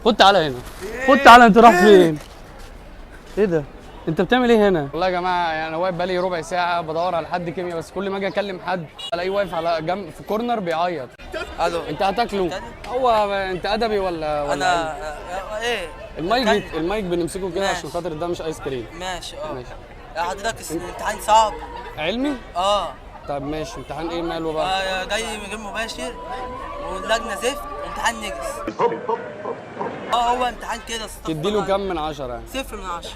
خد تعالى هنا. خد تعالى، انت رايح فين؟ ايه ده؟ انت بتعمل ايه هنا؟ والله يا جماعه يعني انا واقف بقالي ربع ساعه بدور على حد كيمياء، بس كل ما اجي اكلم حد الاقيه واقف على جنب في كورنر بيعيط. الو انت هتاكله؟ هو انت ادبي ولا انا ايه المايك بنمسكه كده عشان خاطر ده مش ايس كريم. ماشي. ماشي. حضرتك الامتحان صعب. علمي؟ اه. طب ماشي، امتحان ايه ماله بقى؟ جاي من غير مباشر واللجنه زفت، امتحان نجس. هو امتحان كده تديله كام من 10 يعني؟ 0 من 10.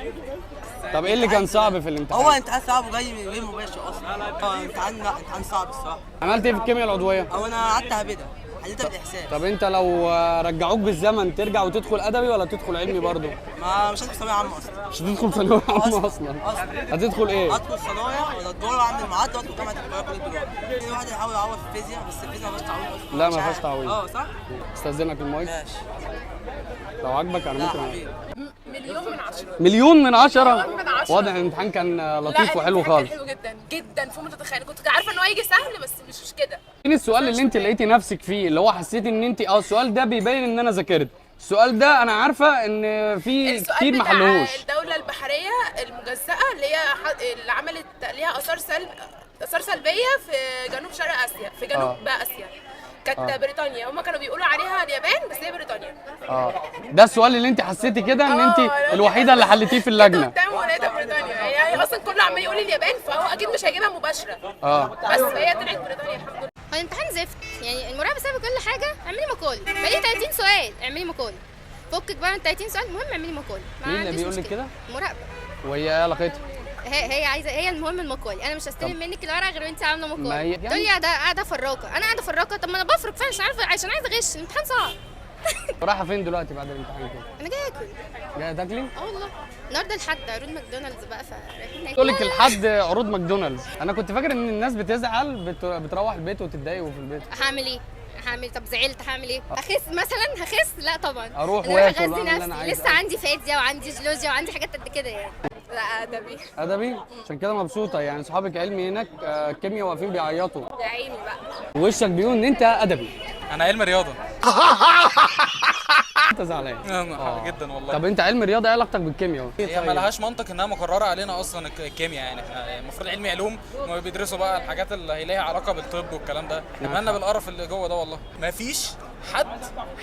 طب ايه اللي كان صعب في الامتحان؟ هو امتحان صعب وجاي من غير مباشر اصلا. امتحان صعب الصراحه. عملت ايه في الكيمياء العضويه؟ انا قعدت اهبدها، حليتها بالاحساس. طب انت لو رجعوك بالزمن ترجع وتدخل ادبي ولا تدخل علمي برضه؟ مش هدخل ثانويه عامه اصلا. مش هتدخل ثانويه عامه اصلا. هتدخل ايه؟ هدخل صنايع ولا تجاره، اعمل معاد وادخل جامعه القاهره كليه التجاره. في واحد يحاول يعوض في الفيزياء، بس الفيزياء ما فيهاش تعويض اصلا. لا ما فيهاش تعويض. صح؟ استاذنك المايك. ماشي. لو عاجبك انا ممكن. مليون من 10. مليون من 10؟ مليون من 10. واضح ان الامتحان كان لطيف وحلو خالص. حلو جدا جدا فوق ما تتخيل. كنت عارفه ان هو هيجي سهل بس مش كده. مين السؤال اللي انت لقيتي نفسك فيه اللي هو حسيتي ان انت السؤال ده بيبين ان انا ذاكرت؟ السؤال ده انا عارفه ان في كتير ما حلوهوش. الدوله البحريه المجزأه اللي عملت ليها اثار سلبيه في جنوب شرق اسيا، في جنوب اسيا. كانت بريطانيا، هم كانوا بيقولوا عليها اليابان بس هي بريطانيا. ده السؤال اللي انت حسيتي كده ان انت الوحيده اللي حليتيه في اللجنه. قدام ولقيتها بريطانيا، يعني اصلا كله عمال يقول اليابان فهو اكيد مش هيجيبها مباشره. بس هي طلعت بريطانيا الحمد لله. هو الامتحان زفت، يعني المراقبه سابت كل حاجه. اعملي مقال، بقالي 30 سؤال اعملي مقال. فكك بقى من 30 سؤال، المهم اعملي مقال. مين اللي بيقول لك كده؟ المراقبه. وهي ايه علاقتها؟ هي عايزه، هي المهم المقال. انا مش هستلم منك الورقه غير وانت عامله مقال. يعني تقولي قاعده فراقه، انا قاعده فراقه. طب ما انا بفرق فعلا عشان عايزه اغش. الامتحان صعب. رايحه فين دلوقتي بعد الامتحان كده؟ انا جايه اكل. جايه تاكلي؟ والله النهارده الحد عروض ماكدونالدز بقى فرايحين ناكل. تقول لك الحد عروض ماكدونالدز. انا كنت فاكر ان الناس بتزعل بتروح البيت وتتضايق في البيت. هعمل ايه؟ طب زعلت هعمل ايه؟ اخس مثلا؟ لا طبعا. اروح واكل اغذي واعمل اللي انا نفسي. عايزه. لسه عندي فاديه وعندي جلوزيا وعندي حاجات قد كده يعني. لا ادبي. ادبي؟ عشان كده مبسوطه يعني صحابك علمي هناك كيمياء واقفين بيعيطوا. يا عيني بقى. وشك بيقول ان انت ادبي. انا علم رياضه. انت زعلان جدا والله. طب انت علم رياضه ايه علاقتك بالكيمياء؟ هي مالهاش منطق انها مقرره علينا اصلا الكيمياء، يعني احنا المفروض علمي علوم ما بيدرسوا بقى الحاجات اللي هي ليها علاقه بالطب والكلام ده. احنا مالنا بالقرف اللي جوه ده والله. مفيش حد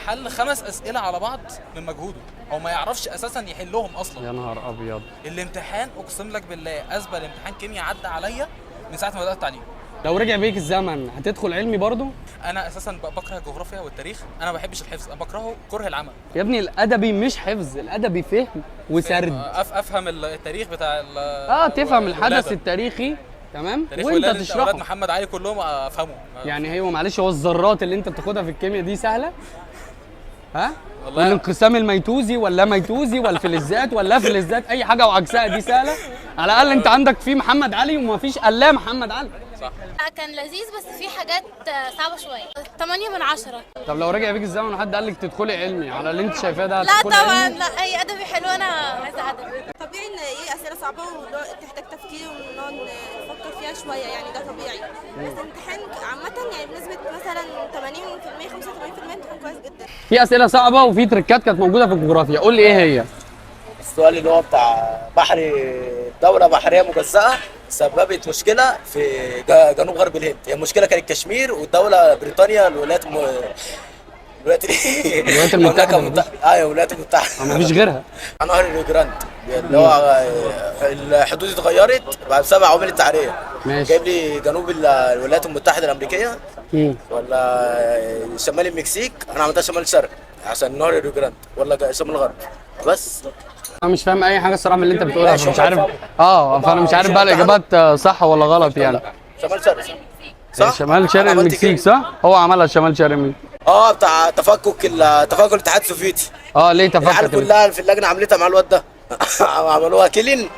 حل 5 اسئله على بعض من مجهوده او ما يعرفش اساسا يحلهم اصلا. يا نهار ابيض. الامتحان اقسم لك بالله ازبل امتحان كيمياء عدى عليا من ساعه ما بدات التعليم. لو رجع بيك الزمن هتدخل علمي برضه؟ انا اساسا بكره الجغرافيا والتاريخ، انا ما بحبش الحفظ، انا بكرهه كره العمل. يا ابني الادبي مش حفظ، الادبي فهم وسرد. افهم التاريخ بتاع تفهم الحدث التاريخي تمام وانت تشرحه. اولاد محمد علي كلهم افهمه. يعني هو معلش هو الذرات اللي انت بتاخدها في الكيمياء دي سهله؟ والله والانقسام الميتوزي ولا ميتوزي والفلزات ولا فلزات اي حاجه وعكسها دي سهله؟ على الاقل انت عندك في محمد علي وما فيش الا محمد علي. صح. كان لذيذ بس في حاجات صعبه شويه. 8 من 10. طب لو رجع بيك الزمن وحد قال لك تدخلي علمي على اللي انت شايفاه ده لا هتدخلي طبعا علمي؟ لا، اي ادبي حلو، انا عايزه ادبي. طبيعي ان اسئله صعبه وتحتاج تفكير ونقعد نفكر فيها شويه، يعني ده طبيعي. بس الامتحان عامه يعني بنسبه مثلا 80% 85% امتحان كويس جدا. في اسئله صعبه وفي تريكات كانت موجوده في الجغرافيا، قول لي ايه هي؟ السؤال اللي هو بتاع بحري، دولة بحرية مجزأة سببت مشكلة في جنوب غرب الهند. هي المشكلة كانت كشمير والدولة بريطانيا الولايات المتحدة. ايوه الولايات المتحدة. مفيش غيرها. نهر الجراند اللي هو الحدود اتغيرت بسبب عوامل التعرية. ماشي. جايب لي جنوب الولايات المتحدة الأمريكية ولا شمال المكسيك. أنا عملتها شمال شرق عشان نهر الجراند، ولا شمال غرب. بس انا مش فاهم اي حاجه الصراحه من اللي انت بتقولها فمش عارف. فانا مش عارف بقى الاجابات صح ولا غلط يعني. شمال شرق صح؟ شمال شرق المكسيك صح؟ هو عملها شمال شرق مين؟ بتاع تفكك الاتحاد السوفيتي. ليه تفكك؟ العيال كلها في اللجنه عملتها مع الواد ده. عملوها كيلين.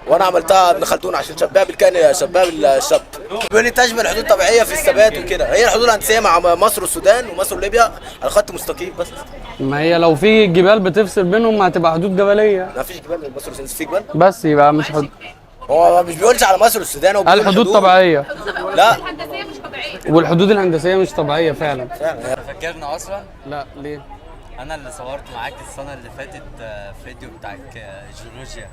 وانا عملتها ابن خلدون عشان شبهها بالكائن، شبهها بالشاب. بيقول لي تشبه الحدود الطبيعيه في الثبات وكده. هي الحدود الهندسيه مع مصر والسودان ومصر وليبيا على خط مستقيم بس. ما هي لو في جبال بتفصل بينهم هتبقى حدود جبليه. ما فيش جبال مصر والسودان، في جبال بس يبقى مش حدود. هو مش بيقولش على مصر والسودان، هو بيقول الحدود طبيعيه. لا الهندسيه مش طبيعيه. والحدود الهندسيه مش طبيعيه فعلا. فكرنا اصلا. لا ليه؟ انا اللي صورت معاك السنه اللي فاتت فيديو بتاعك جيولوجيا.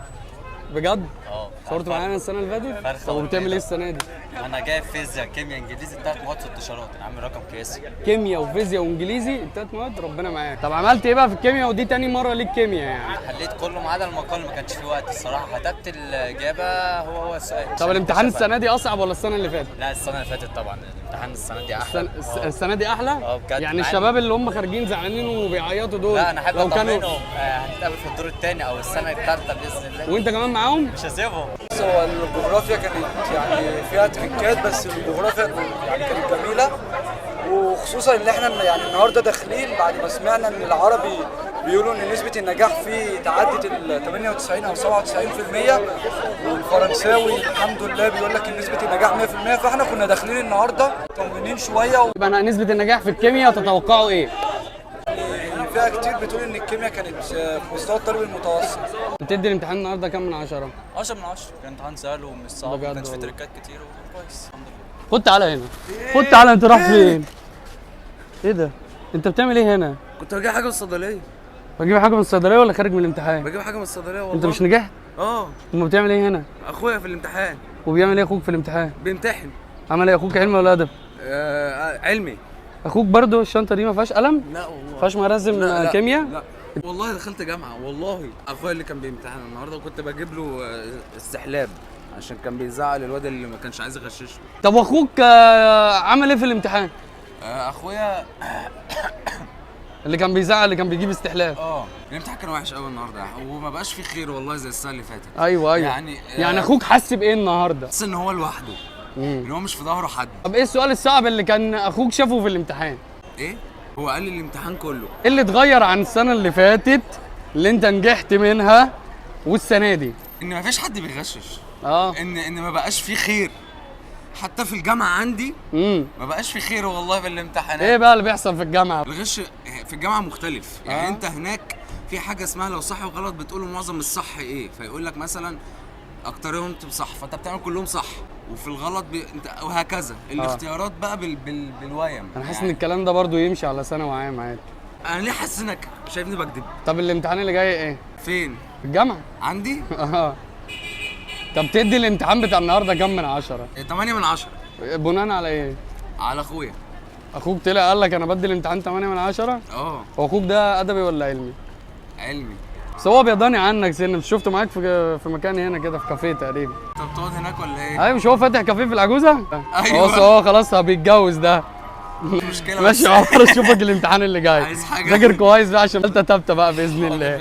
بجد؟ اه صورت معانا السنه اللي فاتت؟ فرخة طب وبتعمل والبيضة. ايه السنه دي؟ انا جايب فيزياء كيمياء انجليزي 3 مواد 6 اشارات، انا عامل رقم قياسي. كيمياء وفيزياء وانجليزي التلات مواد، ربنا معاك. طب عملت ايه بقى في الكيمياء، ودي تاني مره ليك كيمياء يعني؟ حليت كله ما عدا المقال، ما كانش في وقت الصراحه، كتبت الاجابه هو السؤال. طب الامتحان السنه دي اصعب ولا السنه اللي فاتت؟ لا السنه اللي فاتت طبعا، الامتحان السنه دي احلى. السنه دي احلى؟ بجد. يعني مع الشباب اللي هم خارجين زعلانين وبيعيطوا دول لا انا حابب لو كانوا اطمنهم، هنتقابل في الدور الثاني او السنه الثالثه باذن الله. وانت كمان معاهم؟ مش هسيبهم. هو الجغرافيا كانت يعني فيها تريكات، بس الجغرافيا يعني كانت جميله، وخصوصا ان احنا يعني النهارده داخلين بعد ما سمعنا ان العربي بيقولوا ان نسبه النجاح فيه تعدت ال 98 او 97%، والفرنساوي الحمد لله بيقول لك ان نسبه النجاح 100%، فاحنا كنا داخلين النهارده مطمنين شويه. يبقى انا نسبه النجاح في الكيمياء تتوقعوا ايه؟ فيها كتير بتقول ان الكيمياء كانت في مستوى الطالب المتوسط. بتدي الامتحان النهارده كام من 10؟ 10 من 10، كان امتحان سهل ومش صعب، بجد ما كانش فيه والله. تريكات كتير وكويس الحمد لله. خد تعالى هنا، خد تعالى. انت رايح فين؟ ايه ده؟ انت بتعمل ايه هنا؟ كنت بجيب حاجه من الصيدليه. بجيب حاجه من الصيدليه ولا خارج من الامتحان؟ بجيب حاجه من الصيدليه والله. انت مش نجحت؟ اه. امال بتعمل ايه هنا؟ اخويا في الامتحان. وبيعمل ايه اخوك في الامتحان؟ بيمتحن. عمل ايه اخوك، علمي ولا ادب؟ علمي. اخوك برضو الشنطه دي ما فيهاش قلم؟ لا والله. ما فيهاش مرازم لا كيمياء؟ لا والله دخلت جامعه والله. اخويا اللي كان بيمتحن النهارده وكنت بجيب له استحلاب عشان كان بيزعل الواد اللي ما كانش عايز يغششه. طب واخوك عمل ايه في الامتحان؟ اخويا اللي كان بيزعل، اللي كان بيجيب استحلال. الامتحان كان وحش قوي النهارده وما بقاش فيه خير والله زي السنه اللي فاتت. ايوه يعني اخوك حس بايه النهارده؟ حس ان هو لوحده، ان هو مش في ظهره حد. طب ايه السؤال الصعب اللي كان اخوك شافه في الامتحان؟ ايه؟ هو قال لي الامتحان كله. ايه اللي اتغير عن السنه اللي فاتت اللي انت نجحت منها والسنه دي؟ ان مفيش حد بيغشش. اه. ان ما بقاش فيه خير. حتى في الجامعه عندي ما بقاش في خير والله في الامتحانات. ايه بقى اللي بيحصل في الجامعه؟ الغش في الجامعه مختلف، يعني انت هناك في حاجه اسمها لو صح وغلط بتقول معظم الصح ايه، فيقول لك مثلا اكترهم صح فانت بتعمل كلهم صح، وفي الغلط انت وهكذا. الاختيارات بقى بالويم. انا حاسس ان الكلام ده برضو يمشي على ثانوي عام عادي. انا ليه حاسس انك شايفني بكذب؟ طب الامتحان اللي جاي ايه؟ فين؟ في الجامعه. عندي؟ طب تدي الامتحان بتاع النهارده كام من 10؟ 8 من 10. بناء على ايه؟ على اخويا. اخوك طلع قال لك انا بدي الامتحان 8 من 10؟ هو اخوك ده ادبي ولا علمي؟ علمي. بس هو بيضاني عنك سن، مش شفته معاك في مكان هنا كده في كافيه تقريبا. طب بتقعد هناك ولا ايه؟ ايوه، مش هو فاتح كافيه في العجوزه؟ ايوه. هو خلاص بيتجوز ده. مشكله. ماشي يا عمر، اشوفك الامتحان اللي جاي. عايز حاجه؟ ذاكر كويس بقى عشان انت تابته بقى باذن الله.